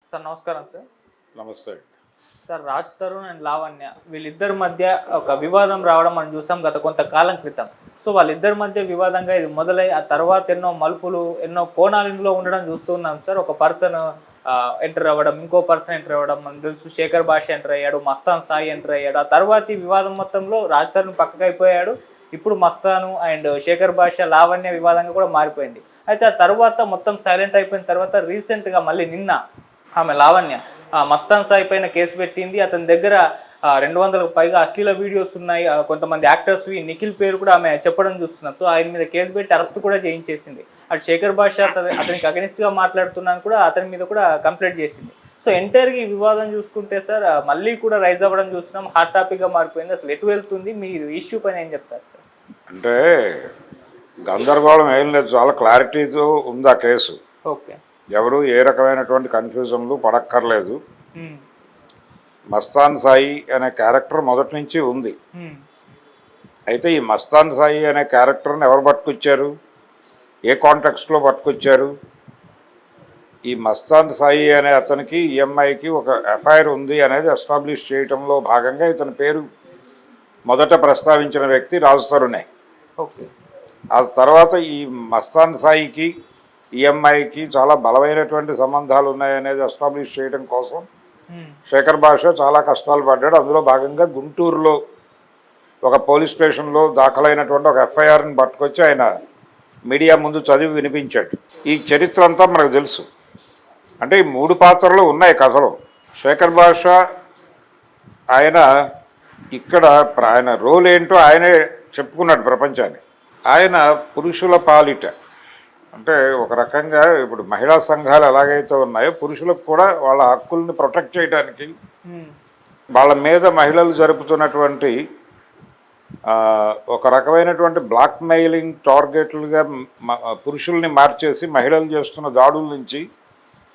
Sir నమస్కారం sir. నమస్తే. Sir Raj Tarun and Lavanya వీళ్ళిద్దరి మధ్య ఒక వివాదం రావడం మనం చూసాం గత కొంతకాలం క్రితం. సో వాళ్ళిద్దరి మధ్య వివాదంగా ఇది మొదలై ఆ తర్వాత ఎన్నో మలుపులు ఎన్నో కోణాలు ఇందులో ఉండడం చూస్తున్నాం సార్. ఒక పర్సన్ ఎంటర్ అవ్వడం, ఇంకో పర్సన్ ఎంటర్ అవ్వడం, మనకు తెలుసు శేఖర్ భాష ఎంటర్ అయ్యాడు, మస్తాన్ సాయి ఎంటర్ అయ్యాడు. ఆ తర్వాత ఈ వివాదం మొత్తంలో రాజ్ తరుణ్ పక్కకు అయిపోయాడు. ఇప్పుడు మస్తాను అండ్ శేఖర్ భాష లావణ్య వివాదంగా కూడా మారిపోయింది. అయితే ఆ తర్వాత మొత్తం సైలెంట్ అయిపోయిన తర్వాత రీసెంట్గా మళ్ళీ నిన్న ఆమె లావణ్య మస్తాన్ సాయి పైన కేసు పెట్టింది. అతని దగ్గర 200కు పైగా అశ్లీల వీడియోస్ ఉన్నాయి. కొంతమంది యాక్టర్స్ నిఖిల్ పేరు కూడా ఆమె చెప్పడం చూస్తున్నాం. సో ఆయన మీద కేసు పెట్టి అరెస్ట్ కూడా చేయించేసింది. అటు శేఖర్ భాష అతనికి అగెనిస్ట్గా మాట్లాడుతున్నాను కూడా అతని మీద కూడా కంప్లైంట్ చేసింది. సో ఎంటైర్గా ఈ వివాదం చూసుకుంటే సార్ మళ్ళీ కూడా రైజ్ అవ్వడం చూస్తున్నాం. హాట్ టాపిక్గా మారిపోయింది. అసలు ఎటు వెళ్తుంది, మీరు ఇష్యూ పైన ఏం చెప్తారు సార్? అంటే గందరగోళం ఏం లేదు, చాలా క్లారిటీతో ఉంది ఆ కేసు. ఓకే, ఎవరు ఏ రకమైనటువంటి కన్ఫ్యూజన్లు పడక్కర్లేదు. మస్తాన్ సాయి అనే క్యారెక్టర్ మొదటి నుంచి ఉంది. అయితే ఈ మస్తాన్ సాయి అనే క్యారెక్టర్ని ఎవరు పట్టుకొచ్చారు, ఏ కాంటెక్స్ట్లో పట్టుకొచ్చారు? ఈ మస్తాన్ సాయి అనే అతనికి ఈఎంఐకి ఒక ఎఫ్ఐఆర్ ఉంది అనేది ఎస్టాబ్లిష్ చేయడంలో భాగంగా ఇతని పేరు మొదట ప్రస్తావించిన వ్యక్తి రాజ్ తరుణే. ఓకే, ఆ తర్వాత ఈ మస్తాన్ సాయికి ఈఎంఐకి చాలా బలమైనటువంటి సంబంధాలు ఉన్నాయనేది ఎస్టాబ్లిష్ చేయడం కోసం శేఖర్ భాష చాలా కష్టాలు పడ్డాడు. అందులో భాగంగా గుంటూరులో ఒక పోలీస్ స్టేషన్లో దాఖలైనటువంటి ఒక ఎఫ్ఐఆర్ని పట్టుకొచ్చి ఆయన మీడియా ముందు చదివి వినిపించాడు. ఈ చరిత్ర అంతా మనకు తెలుసు. అంటే ఈ 3 పాత్రలు ఉన్నాయి కథలో. శేఖర్ భాష ఆయన ఇక్కడ ఆయన రోల్ ఏంటో ఆయనే చెప్పుకున్నాడు ప్రపంచాన్ని. ఆయన పురుషుల పాలిట, అంటే ఒక రకంగా ఇప్పుడు మహిళా సంఘాలు ఎలాగైతే ఉన్నాయో పురుషులకు కూడా వాళ్ళ హక్కుల్ని ప్రొటెక్ట్ చేయడానికి వాళ్ళ మీద మహిళలు జరుపుతున్నటువంటి ఒక రకమైనటువంటి బ్లాక్ మెయిలింగ్ టార్గెట్లుగా పురుషుల్ని మార్చేసి మహిళలు చేస్తున్న దాడుల నుంచి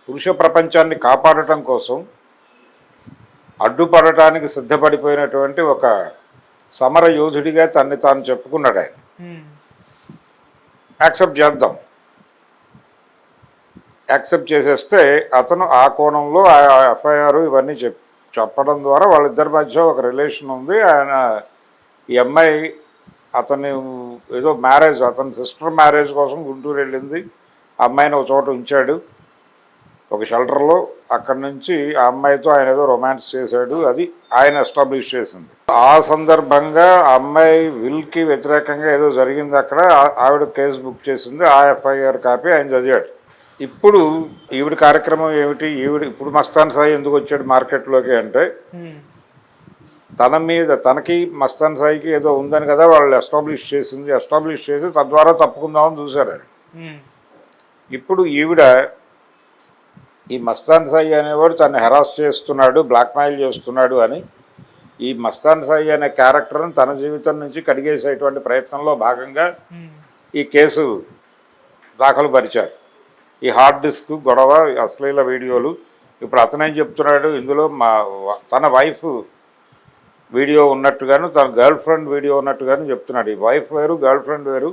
పురుష ప్రపంచాన్ని కాపాడటం కోసం అడ్డుపడటానికి సిద్ధపడిపోయినటువంటి ఒక సమర యోధుడిగా తన్ని తాను చెప్పుకున్నాడు. ఆయన యాక్సెప్ట్ చేద్దాం, యాక్సెప్ట్ చేసేస్తే అతను ఆ కోణంలో ఆ ఎఫ్ఐఆర్ ఇవన్నీ చెప్పడం ద్వారా వాళ్ళిద్దరి మధ్య ఒక రిలేషన్ ఉంది. ఆయన ఈ అమ్మాయి అతని ఏదో మ్యారేజ్, అతని సిస్టర్ మ్యారేజ్ కోసం గుంటూరు వెళ్ళింది. ఆ అమ్మాయిని ఒక చోట ఉంచాడు, ఒక షెల్టర్లో. అక్కడి నుంచి ఆ అమ్మాయితో ఆయన ఏదో రొమాన్స్ చేశాడు, అది ఆయన ఎస్టాబ్లిష్ చేసింది. ఆ సందర్భంగా ఆ అమ్మాయి విల్కి వ్యతిరేకంగా ఏదో జరిగింది అక్కడ. ఆవిడ కేసు బుక్ చేసింది. ఆ ఎఫ్ఐఆర్ కాపీ ఆయన చదివాడు. ఇప్పుడు ఈవిడ కార్యక్రమం ఏమిటి? ఈవిడ ఇప్పుడు మస్తాన్ సాయి ఎందుకు వచ్చాడు మార్కెట్లోకి అంటే తన మీద తనకి మస్తాన్ సాయికి ఏదో ఉందని కదా వాళ్ళు ఎస్టాబ్లిష్ చేసింది. ఎస్టాబ్లిష్ చేసి తద్వారా తప్పుకుందామని చూశారు. ఇప్పుడు ఈవిడ ఈ మస్తాన్ సాయి అనేవాడు తను హెరాస్ చేస్తున్నాడు, బ్లాక్మెయిల్ చేస్తున్నాడు అని ఈ మస్తాన్ సాయి అనే క్యారెక్టర్ని తన జీవితం నుంచి కడిగేసేటువంటి ప్రయత్నంలో భాగంగా ఈ కేసు దాఖలు పరిచారు. ఈ హార్డ్ డిస్క్ గొడవ, అశ్లీల వీడియోలు. ఇప్పుడు అతనేం చెప్తున్నాడు, ఇందులో తన వైఫ్ వీడియో ఉన్నట్టుగాను తన గర్ల్ ఫ్రెండ్ వీడియో ఉన్నట్టుగాను చెప్తున్నాడు. ఈ వైఫ్ వేరు, గర్ల్ ఫ్రెండ్ వేరు,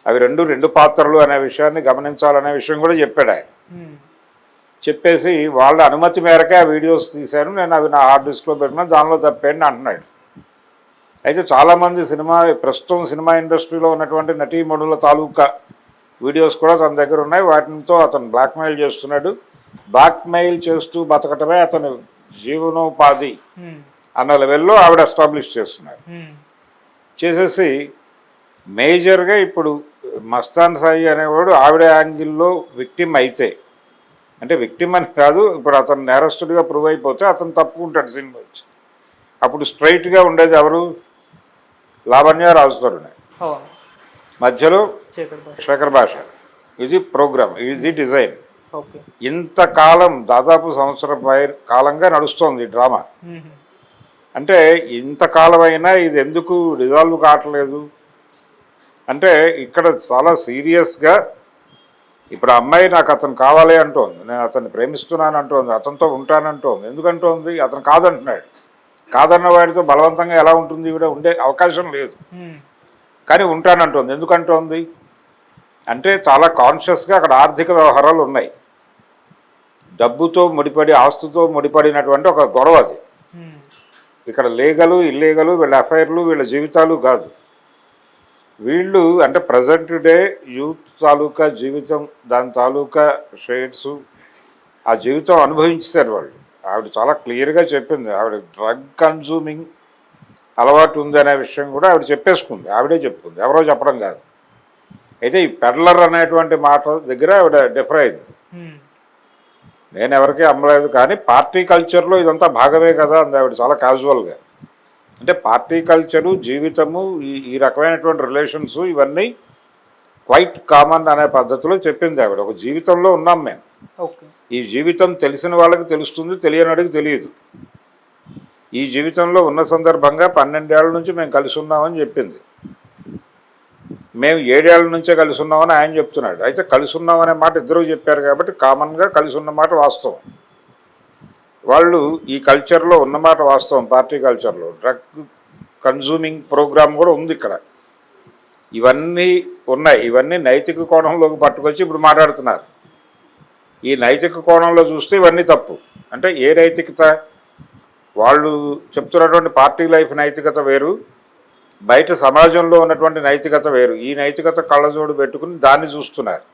అవి రెండు పాత్రలు అనే విషయాన్ని గమనించాలనే విషయం కూడా చెప్పాడు ఆయన. చెప్పేసి వాళ్ళ అనుమతి మేరకే ఆ వీడియోస్ తీశాను, నేను అవి నా హార్డ్ డిస్క్లో పెట్టుకున్నాను, దానిలో తప్పేంటి అంటున్నాడు. అయితే చాలామంది ప్రస్తుతం సినిమా ఇండస్ట్రీలో ఉన్నటువంటి నటీమణుల తాలూకా వీడియోస్ కూడా తన దగ్గర ఉన్నాయి. వాటితో అతను బ్లాక్మెయిల్ చేస్తున్నాడు. బ్లాక్మెయిల్ చేస్తూ బతకటమే అతను జీవనోపాధి అన్న లెవెల్లో ఆవిడ ఎస్టాబ్లిష్ చేస్తున్నాడు. చేసేసి మేజర్గా ఇప్పుడు మస్తాన్ సాయి అనేవాడు ఆవిడ యాంగిల్లో విక్టిమ్ అయితే, అంటే విక్టిమ్ అని కాదు, ఇప్పుడు అతను నేరస్తుడిగా ప్రూవ్ అయిపోతే అతను తప్పుకుంటాడు సినిమా వచ్చి. అప్పుడు స్ట్రైట్గా ఉండేది ఎవరు? లావణ్య, రాజ్ తరుణ్. మధ్యలో శేఖర్ భాష. ఇది ప్రోగ్రామ్, ఇది డిజైన్. ఇంతకాలం దాదాపు సంవత్సరం కాలంగా నడుస్తోంది ఈ డ్రామా. అంటే ఇంతకాలం అయినా ఇది ఎందుకు రిజాల్వ్ కావట్లేదు అంటే ఇక్కడ చాలా సీరియస్గా ఇప్పుడు అమ్మాయి నాకు అతను కావాలి అంటోంది, నేను అతన్ని ప్రేమిస్తున్నాను అంటోంది, అతనితో ఉంటానంటోంది. ఎందుకంటోంది? అతను కాదంటున్నాడు. కాదన్న వాడితో బలవంతంగా ఎలా ఉంటుంది? ఈవిడ ఉండే అవకాశం లేదు, కానీ ఉంటానంటోంది. ఎందుకంటోంది? అంటే చాలా కాన్షియస్గా అక్కడ ఆర్థిక వ్యవహారాలు ఉన్నాయి. డబ్బుతో ముడిపడి ఆస్తుతో ముడిపడినటువంటి ఒక గొడవ అది. ఇక్కడ లీగలు ఇల్లీగలు వీళ్ళ అఫైర్లు వీళ్ళ జీవితాలు కాదు. వీళ్ళు అంటే ప్రజెంట్ డే యూత్ తాలూకా జీవితం, దాని తాలూకా షేడ్స్, ఆ జీవితం అనుభవించారు వాళ్ళు. ఆవిడ చాలా క్లియర్గా చెప్పింది. ఆవిడ డ్రగ్ కన్జ్యూమింగ్ అలవాటు ఉంది అనే విషయం కూడా ఆవిడ చెప్పేసుకుంది. ఆవిడే చెప్పుకుంది, ఎవరో చెప్పడం కాదు. అయితే ఈ పెడ్లర్ అనేటువంటి మాట దగ్గర ఆవిడ డిఫర్ అయింది. నేను ఎవరికీ అమ్మలేదు, కానీ పార్టీ కల్చర్లో ఇదంతా భాగమే కదా అంది ఆవిడ చాలా క్యాజువల్గా. అంటే పార్టీ కల్చరు, జీవితము, ఈ రకమైనటువంటి రిలేషన్స్ ఇవన్నీ క్వైట్ కామన్ అనే పద్ధతిలో చెప్పింది ఆవిడ. ఒక జీవితంలో ఉన్నాం మేము. ఈ జీవితం తెలిసిన వాళ్ళకి తెలుస్తుంది, తెలియనివాడికి తెలియదు. ఈ జీవితంలో ఉన్న సందర్భంగా 12 ఏళ్ల నుంచి మేము కలిసి ఉన్నామని చెప్పింది. మేము 7 ఏళ్ల నుంచే కలిసి ఉన్నామని ఆయన చెప్తున్నాడు. అయితే కలిసి ఉన్నామనే మాట ఇద్దరు చెప్పారు కాబట్టి కామన్గా కలిసి ఉన్న మాట వాస్తవం. వాళ్ళు ఈ కల్చర్లో ఉన్నమాట వాస్తవం. పార్టీ కల్చర్లో డ్రగ్ కన్జ్యూమింగ్ ప్రోగ్రామ్ కూడా ఉంది ఇక్కడ. ఇవన్నీ ఉన్నాయి. ఇవన్నీ నైతిక కోణంలోకి పట్టుకొచ్చి ఇప్పుడు మాట్లాడుతున్నారు. ఈ నైతిక కోణంలో చూస్తే ఇవన్నీ తప్పు. అంటే ఏ నైతికత? వాళ్ళు చెప్తున్నటువంటి పార్టీ లైఫ్ నైతికత వేరు, బయట సమాజంలో ఉన్నటువంటి నైతికత వేరు. ఈ నైతికత కళ్ళజోడు పెట్టుకుని దాన్ని చూస్తున్నారు,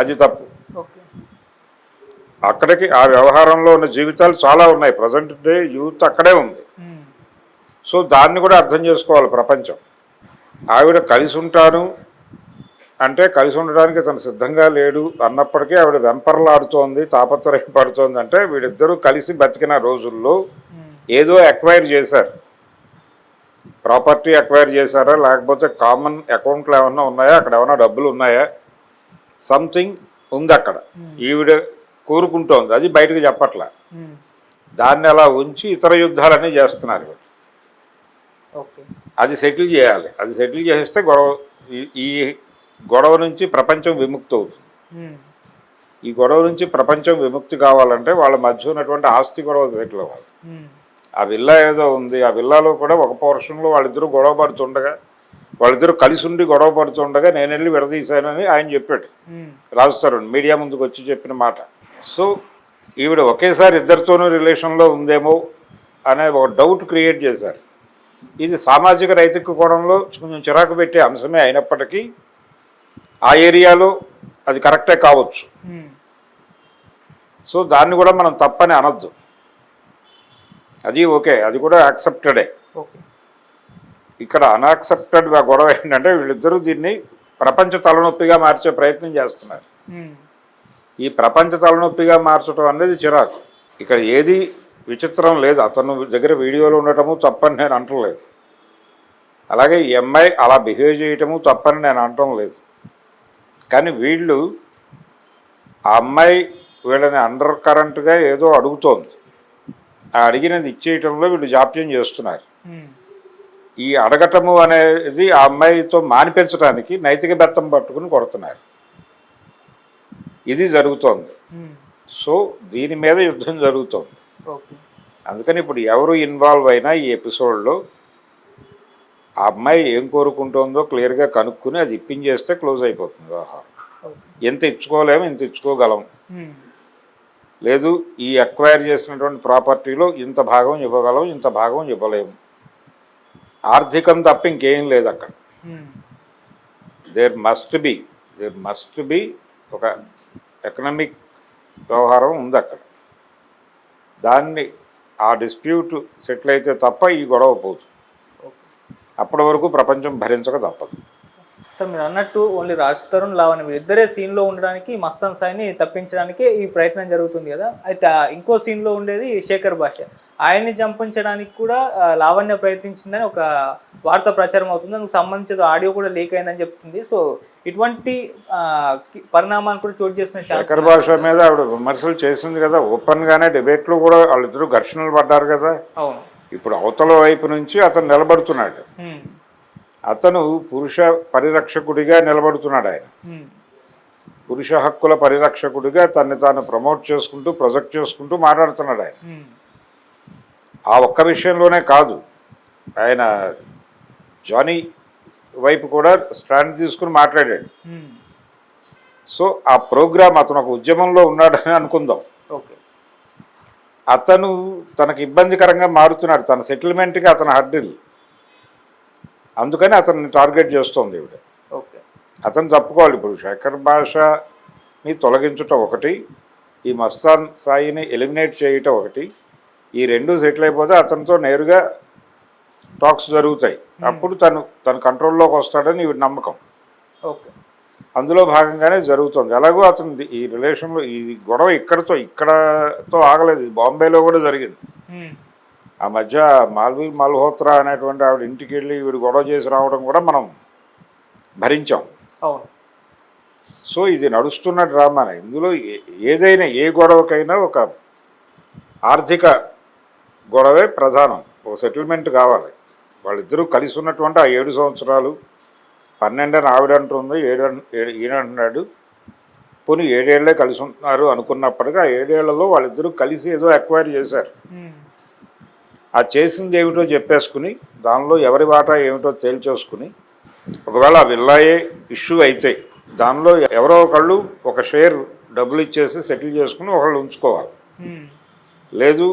అది తప్పు. అక్కడికి ఆ వ్యవహారంలో ఉన్న జీవితాలు చాలా ఉన్నాయి. ప్రజెంట్ డే యూత్ అక్కడే ఉంది. సో దాన్ని కూడా అర్థం చేసుకోవాలి ప్రపంచం. ఆవిడ కలిసి ఉంటాను అంటే కలిసి ఉండడానికి తను సిద్ధంగా లేడు అన్నప్పటికీ ఆవిడ వెంపర్లాడుతోంది, తాపత్రయం పడుతోంది. అంటే వీడిద్దరూ కలిసి బతికిన రోజుల్లో ఏదో అక్వైర్ చేశారు, ప్రాపర్టీ అక్వైర్ చేశారా, లేకపోతే కామన్ అకౌంట్లు ఏమన్నా ఉన్నాయా, అక్కడ ఏమన్నా డబ్బులు ఉన్నాయా, సంథింగ్ ఉంది అక్కడ. ఈవిడ కోరుకుంటోంది, అది బయటకు చెప్పట్లా. దాన్ని అలా ఉంచి ఇతర యుద్ధాలన్నీ చేస్తున్నారు. అది సెటిల్ చేయాలి. అది సెటిల్ చేస్తే గొడవ, ఈ గొడవ నుంచి ప్రపంచం విముక్తి అవుతుంది. ఈ గొడవ నుంచి ప్రపంచం విముక్తి కావాలంటే వాళ్ళ మధ్య ఉన్నటువంటి ఆస్తి గొడవ సెటిల్ అవ్వాలి. ఆ విల్లా ఏదో ఉంది, ఆ విల్లాలో కూడా ఒక పోర్షన్లో వాళ్ళిద్దరూ గొడవ పడుతుండగా, వాళ్ళిద్దరూ కలిసి ఉండి గొడవ పడుతుండగా నేను వెళ్ళి విడదీశానని ఆయన చెప్పాడు. రాజుతారు మీడియా ముందుకు వచ్చి చెప్పిన మాట. సో ఈవిడ ఒకేసారి ఇద్దరితోనూ రిలేషన్లో ఉందేమో అనే ఒక డౌట్ క్రియేట్ చేశారు. ఇది సామాజిక నైతిక కోణంలో కొంచెం చిరాకు పెట్టే అంశమే అయినప్పటికీ ఆ ఏరియాలో అది కరెక్టే కావచ్చు. సో దాన్ని కూడా మనం తప్పని అనొద్దు. అది ఓకే, అది కూడా యాక్సెప్టెడే. ఇక్కడ అన్యాక్సెప్టెడ్గా గొడవ ఏంటంటే వీళ్ళిద్దరూ దీన్ని ప్రపంచ తలనొప్పిగా మార్చే ప్రయత్నం చేస్తున్నారు. ఈ ప్రపంచ తలనొప్పిగా మార్చడం అనేది చిరాకు. ఇక్కడ ఏది విచిత్రం లేదు. అతను దగ్గర వీడియోలు ఉండటము తప్పని నేను అంటలేదు, అలాగే ఈ అమ్మాయి అలా బిహేవ్ చేయటము తప్పని నేను అనటం లేదు. కానీ వీళ్ళు, ఆ అమ్మాయి వీళ్ళని అండర్ కరెంట్గా ఏదో అడుగుతోంది. ఆ అడిగినది ఇచ్చేయటంలో వీళ్ళు జాప్యం చేస్తున్నారు. ఈ అడగటము అనేది ఆ అమ్మాయితో మానిపించడానికి నైతిక బెత్తం పట్టుకుని కొడుతున్నారు. ఇది జరుగుతోంది. సో దీని మీద యుద్ధం జరుగుతోంది. అందుకని ఇప్పుడు ఎవరు ఇన్వాల్వ్ అయినా ఈ ఎపిసోడ్లో ఆ అమ్మాయి ఏం కోరుకుంటుందో క్లియర్గా కనుక్కుని అది ఇప్పించేస్తే క్లోజ్ అయిపోతుంది వ్యవహారం. ఎంత ఇచ్చుకోలేము, ఇంత ఇచ్చుకోగలం, లేదు ఈ అక్వైర్ చేసినటువంటి ప్రాపర్టీలో ఇంత భాగం ఇవ్వగలం, ఇంత భాగం ఇవ్వలేము. ఆర్థికం తప్ప ఇంకేం లేదు అక్కడ. దేర్ మస్ట్ బి ఒక ఎకనామిక్ వ్యవహారం ఉంది అక్కడ. దాన్ని ఆ డిస్ప్యూట్ సెటిల్ అయితే తప్ప ఈ గొడవ పోతుంది. అప్పటి వరకు ప్రపంచం భరించక తప్పదు. సార్ మీరు అన్నట్టు ఓన్లీ రాజ్ తరుణ్, లావణ్య వీరిద్దరే సీన్లో ఉండడానికి, మస్తాన్ సాయిని తప్పించడానికి ఈ ప్రయత్నం జరుగుతుంది కదా. అయితే ఇంకో సీన్లో ఉండేది శేఖర్ భాష. ఆయన్ని చంపించడానికి కూడా లావణ్య ప్రయత్నించిందని ఒక వార్త ప్రచారం అవుతుంది. దానికి సంబంధించిన ఆడియో కూడా లీక్ అయిందని చెప్తుంది. సో ఇటువంటి పరిణామాన్ని కూడా చోటు చేసిన శేఖర్ భాష మీద ఆవిడ విమర్శలు చేసింది కదా, ఓపెన్గానే డిబేట్లో కూడా వాళ్ళిద్దరూ ఘర్షణలు పడ్డారు కదా. అవును. ఇప్పుడు అవతల వైపు నుంచి అతను నిలబడుతున్నాడు. అతను పురుష పరిరక్షకుడిగా నిలబడుతున్నాడు. ఆయన పురుష హక్కుల పరిరక్షకుడిగా తన్ని తాను ప్రమోట్ చేసుకుంటూ ప్రొజెక్ట్ చేసుకుంటూ మాట్లాడుతున్నాడు. ఆయన ఆ ఒక్క విషయంలోనే కాదు, ఆయన జానీ వైపు కూడా స్టాండ్ తీసుకుని మాట్లాడాడు. సో ఆ ప్రోగ్రామ్ అతను ఒక ఉద్యమంలో ఉన్నాడని అనుకుందాం. అతను తనకు ఇబ్బందికరంగా మారుతున్నాడు, తన సెటిల్మెంట్కి అతను హడ్డిల్, అందుకని అతన్ని టార్గెట్ చేస్తోంది ఈవిడ. ఓకే. అతను తప్పుకోవాలి. ఇప్పుడు శేఖర్ భాషని తొలగించటం ఒకటి, ఈ మస్తాన్ సాయిని ఎలిమినేట్ చేయటం ఒకటి, ఈ రెండు సెటిల్ అయిపోతే అతనితో నేరుగా టాక్స్ జరుగుతాయి. అప్పుడు తన కంట్రోల్లోకి వస్తాడని ఈవిడ నమ్మకం. ఓకే. అందులో భాగంగానే జరుగుతుంది. అలాగో అతను ఈ రిలేషన్లో ఈ గొడవ ఇక్కడతో ఆగలేదు, ఇది బాంబేలో కూడా జరిగింది. ఆ మధ్య మాల్వి మల్హోత్రా అనేటువంటి ఆవిడ ఇంటికి వెళ్ళి వీడు గొడవ చేసి రావడం కూడా మనం భరించాం. అవును. సో ఇది నడుస్తున్న డ్రామానే. ఇందులో ఏదైనా ఏ గొడవకైనా ఒక ఆర్థిక గొడవే ప్రధానం, ఒక సెటిల్మెంట్ కావాలి. వాళ్ళిద్దరూ కలిసి ఉన్నటువంటి ఆ 7 సంవత్సరాలు, 12 అని ఆవిడ అంటుంది, 7 ఈయన అంటున్నాడు. పోనీ 7 ఏళ్లే కలిసి ఉంటున్నారు అనుకున్నప్పటికీ ఆ 7 ఏళ్లలో వాళ్ళిద్దరూ కలిసి ఏదో ఎక్వైర్ చేశారు. ఆ చేసింది ఏమిటో చెప్పేసుకుని దానిలో ఎవరి వాటా ఏమిటో తేల్చేసుకుని, ఒకవేళ ఆ విల్లాయే ఇష్యూ అయితే దానిలో ఎవరో ఒకళ్ళు ఒక షేర్ డబ్బులు ఇచ్చేసి సెటిల్ చేసుకుని ఒకళ్ళు ఉంచుకోవాలి, లేదు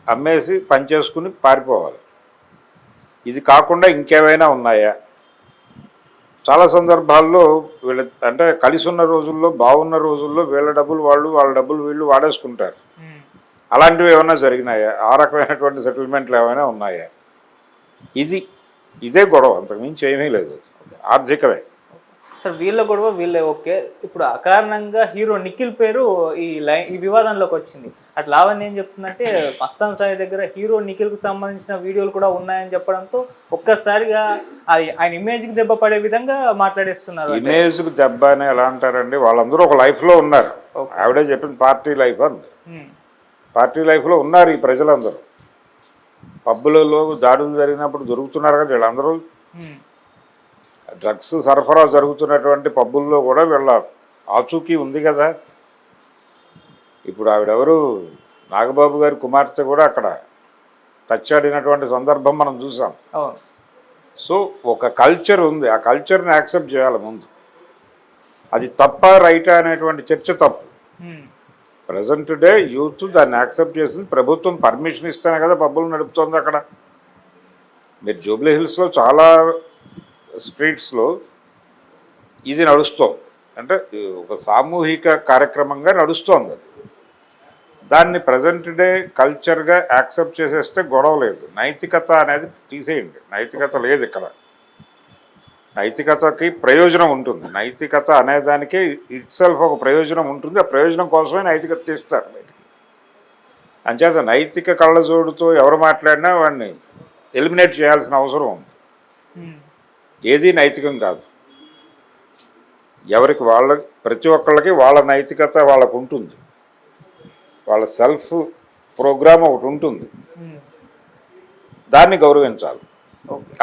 అమ్మేసి పనిచేసుకుని పారిపోవాలి. ఇది కాకుండా ఇంకేమైనా ఉన్నాయా? చాలా సందర్భాల్లో వీళ్ళ అంటే కలిసి ఉన్న రోజుల్లో, బాగున్న రోజుల్లో వీళ్ళ డబ్బులు వాళ్ళు, వాళ్ళ డబ్బులు వీళ్ళు వాడేసుకుంటారు. అలాంటివి ఏమైనా జరిగినాయా? ఆ రకమైనటువంటి సెటిల్మెంట్లు ఏమైనా ఉన్నాయా? ఇదే గొడవ, అంతకుమించి ఏమీ లేదు, ఆర్థికమే. సార్ వీళ్ళ గొడవ వీళ్ళే. ఓకే. ఇప్పుడు అకారణంగా హీరో నిఖిల్ పేరు ఈ వివాదంలోకి వచ్చింది. అట్లా లావణ్య ఏం చెప్తుందంటే మస్తాన్ సాయి దగ్గర హీరో నిఖిల్కి సంబంధించిన వీడియోలు కూడా ఉన్నాయని చెప్పడంతో ఒక్కసారిగా ఆయన ఇమేజ్కి దెబ్బ పడే విధంగా మాట్లాడేస్తున్నారు. ఇమేజ్కి దెబ్బ అని ఎలా అంటారండి? వాళ్ళందరూ ఒక లైఫ్లో ఉన్నారు. ఆవిడే చెప్పింది పార్టీ లైఫ్ అంది. పార్టీ లైఫ్లో ఉన్నారు ఈ ప్రజలందరూ. పబ్బులలో దాడులు జరిగినప్పుడు దొరుకుతున్నారు కదా వీళ్ళందరూ. డ్రగ్స్ సరఫరా జరుగుతున్నటువంటి పబ్బుల్లో కూడా వీళ్ళ ఆచూకీ ఉంది కదా. ఇప్పుడు ఆవిడెవరు, నాగబాబు గారి కుమార్తె కూడా అక్కడ టచ్చాడినటువంటి సందర్భం మనం చూసాం. సో ఒక కల్చర్ ఉంది, ఆ కల్చర్ని యాక్సెప్ట్ చేయాలి ముందు. అది తప్ప రైటా అనేటువంటి చర్చ తప్పు. ప్రజెంట్ డే యూత్ దాన్ని యాక్సెప్ట్ చేసింది. ప్రభుత్వం పర్మిషన్ ఇస్తేనే కదా పబ్బులు నడుపుతోంది అక్కడ. మీరు జూబ్లీ హిల్స్లో చాలా స్ట్రీట్స్లో ఇది నడుస్తోంది, అంటే ఒక సామూహిక కార్యక్రమంగా నడుస్తోంది. అది దాన్ని ప్రజెంట్ డే కల్చర్గా యాక్సెప్ట్ చేసేస్తే గొడవ లేదు. నైతికత అనేది తీసేయండి, నైతికత లేదు ఇక్కడ. నైతికతకి ప్రయోజనం ఉంటుంది. నైతికత అనేదానికి ఇట్సెల్ఫ్ ఒక ప్రయోజనం ఉంటుంది. ఆ ప్రయోజనం కోసమే నైతికత తీస్తారు బయటికి. అంచేత నైతిక కళ్ళజోడుతో ఎవరు మాట్లాడినా వాడిని ఎలిమినేట్ చేయాల్సిన అవసరం ఉంది. ఏది నైతికం కాదు. ఎవరికి ప్రతి ఒక్కళ్ళకి వాళ్ళ నైతికత వాళ్ళకు ఉంటుంది, వాళ్ళ సెల్ఫ్ ప్రోగ్రామ్ ఒకటి ఉంటుంది, దాన్ని గౌరవించాలి.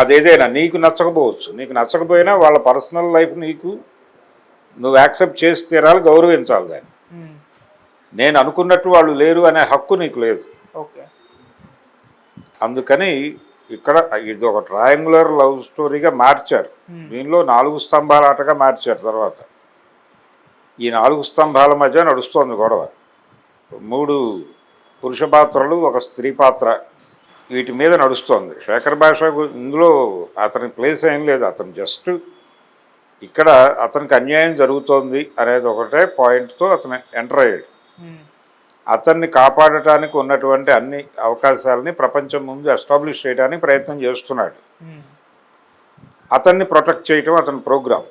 అదేదైనా నీకు నచ్చకపోవచ్చు, నీకు నచ్చకపోయినా వాళ్ళ పర్సనల్ లైఫ్ నువ్వు యాక్సెప్ట్ చేసి తీరాలి, గౌరవించాలి దాన్ని. నేను అనుకున్నట్టు వాళ్ళు లేరు అనే హక్కు నీకు లేదు. అందుకని ఇక్కడ ఇది ఒక ట్రయాంగులర్ లవ్ స్టోరీగా మార్చారు. దీనిలో 4 స్తంభాల ఆటగా మార్చారు. తర్వాత ఈ 4 స్తంభాల మధ్య నడుస్తోంది గొడవ. 3 పురుష పాత్రలు, ఒక స్త్రీ పాత్ర, వీటి మీద నడుస్తోంది. శేఖర్ భాష ఇందులో అతని ప్లేస్ ఏం లేదు. అతను జస్ట్ ఇక్కడ అతనికి అన్యాయం జరుగుతోంది అనేది ఒకటే పాయింట్తో అతను ఎంటర్ అయ్యాడు. అతన్ని కాపాడటానికి ఉన్నటువంటి అన్ని అవకాశాలని ప్రపంచం ముందు ఎస్టాబ్లిష్ చేయడానికి ప్రయత్నం చేస్తున్నాడు. అతన్ని ప్రొటెక్ట్ చేయటం అతని ప్రోగ్రాం.